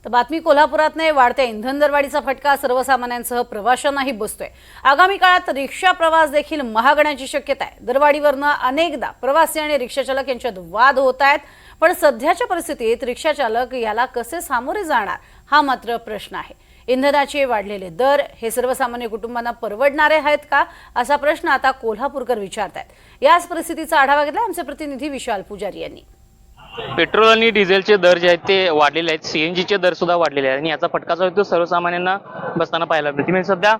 तर बातमी कोल्हापुरात नाही, वाढत्या इंधन दरवाढीचा फटका सर्वसामान्यांसह प्रवाशांनाही बसतोय। आगामी काळात रिक्षा प्रवास देखील महागण्याची शक्यता आहे। दरवाढीवरनं अनेकदा प्रवासी आणि रिक्षा चालक यांच्यात वाद होत आहेत, पण सध्याच्या परिस्थितीत रिक्षा चालक याला कसे सामोरे जाणार हा मात्र प्रश्न आहे। इंधनाचे वाढलेले दर हे सर्वसामान्य कुटुंबांना परवडणारे आहेत का, असा प्रश्न आता कोल्हापूरकर विचारतात। याच परिस्थितीचा आढावा घेतला आमचे प्रतिनिधी विशाल पुजारी यांनी। पेट्रोल आणि डिझेलचे दर जे आहेत ते वाढलेले आहेत, सीएनजीचे दर सुद्धा वाढलेले आहेत आणि याचा फटका जो आहे तो सर्वसामान्यांना बसताना पाहायला मिळते। म्हणजे सध्या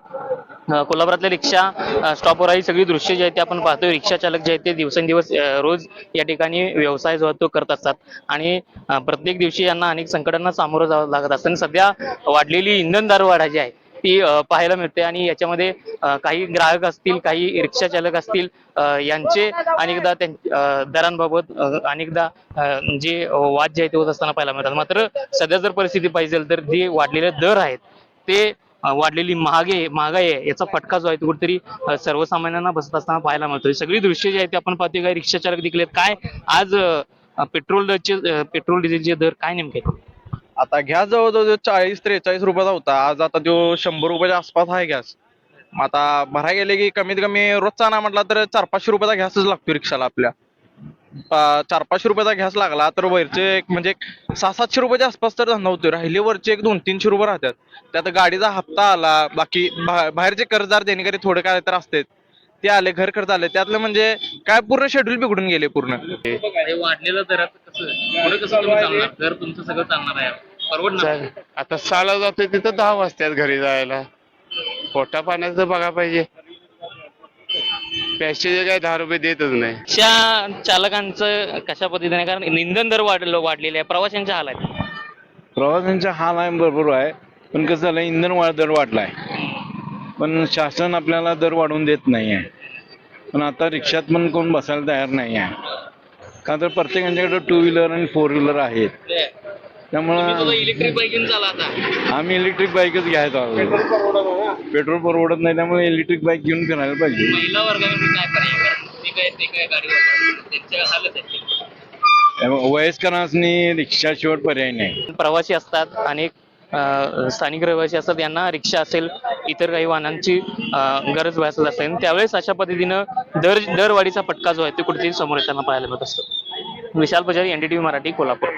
कोल्हापुरातल्या रिक्षा स्टॉपवर ही सगळी दृश्य जे आहेत ते आपण पाहतोय। रिक्षा चालक जे आहेत ते दिवसेंदिवस रोज या ठिकाणी व्यवसाय जो आहे तो करत असतात आणि प्रत्येक दिवशी यांना अनेक संकटांना सामोरं जावं लागत असतं आणि सध्या वाढलेली इंधन दरवाढ जी आहे ती पाहायला मिळते आणि याच्यामध्ये काही ग्राहक असतील, काही रिक्षा चालक असतील, यांचे अनेकदा दरांबाबत अनेकदा जे वाद जे आहेत ते होत असताना पाहायला मिळतात। मात्र सध्या जर परिस्थिती पाहिजे तर जे वाढलेले दर आहेत ते वाढलेली महागाई आहे याचा फटका जो आहे तो कुठेतरी सर्वसामान्यांना बसत असताना पाहायला मिळतोय। सगळी दृश्य जे आहेत ते आपण पाहतोय, काही रिक्षा चालक देखील आहेत। काय आज पेट्रोल डिझेलचे दर काय नेमके? आता गॅस जवळजवळ 40-43 रुपयाचा होता, आज आता तो 100 रुपयाच्या आसपास आहे गॅस। मग आता भराय गेले की कमीत कमी रोजचा ना म्हटला तर 400-500 रुपयाचा गॅसच लागतो रिक्षाला आपल्या। 400-500 रुपयाचा गॅस लागला तर वरचे म्हणजे 600-700 रुपयाच्या आसपास तर धंदा होतो। राहिले वरचे 200-300 रुपये राहतात। त्यात गाडीचा हप्ता आला, बाकी बाहेरचे कर्जदार देणेकरी थोडे काय तर असते ते आले, घर खर्च आले, त्यातलं म्हणजे काय पूर्ण शेड्यूल बिघडून गेले पूर्ण। वाढलेलं दराचं कसं तुम्ही चालणार? दर तुमचं सगळं चालणार आहे, परवडणार? आता 6ला जातोय तिथं 10 वाजतात घरी जायला। पोटा पाण्याचं बघा पाहिजे, पैसे काय 10 रुपये देतच नाही। रिक्षा चालकांचं कशा पद्धतीने, कारण इंधन दर वाढलेले आहे, प्रवाशांचे हाल आहेत। प्रवाशांचा हाल आहे भरपूर आहे, पण कसं झालं इंधन दर वाढलाय, पण शासन आपल्याला दर वाढवून देत नाही आहे। पण आता रिक्षात पण कोण बसायला तयार नाही आहे, का तर प्रत्येकांच्याकडे 2 व्हीलर आणि 4 व्हीलर आहेत। त्यामुळं इलेक्ट्रिक बाईक घेऊन चाला आता। आम्ही इलेक्ट्रिक बाईकच घ्यायचो आहोत। पेट्रोल परवडत नाही, त्यामुळे इलेक्ट्रिक बाईक घेऊन फिरायला पाहिजे। महिला वर्गाने काय पर्याय, ते काय गाडीवर त्यांच्या हालत आहे। त्यामुळे वयस्करांनी रिक्षाशिवाय पर्याय नाही। प्रवासी असतात, अनेक स्थानिक रहिवासी असतात, यांना रिक्षा असेल इतर काही वाहनांची गरज भासत असते आणि त्यावेळेस अशा पद्धतीनं दरवाढीचा फटका जो आहे तो कुठेतरी समोर येताना पाहायला मिळत असतो। विशाल पुजारी, NDTV मराठी, कोल्हापूर।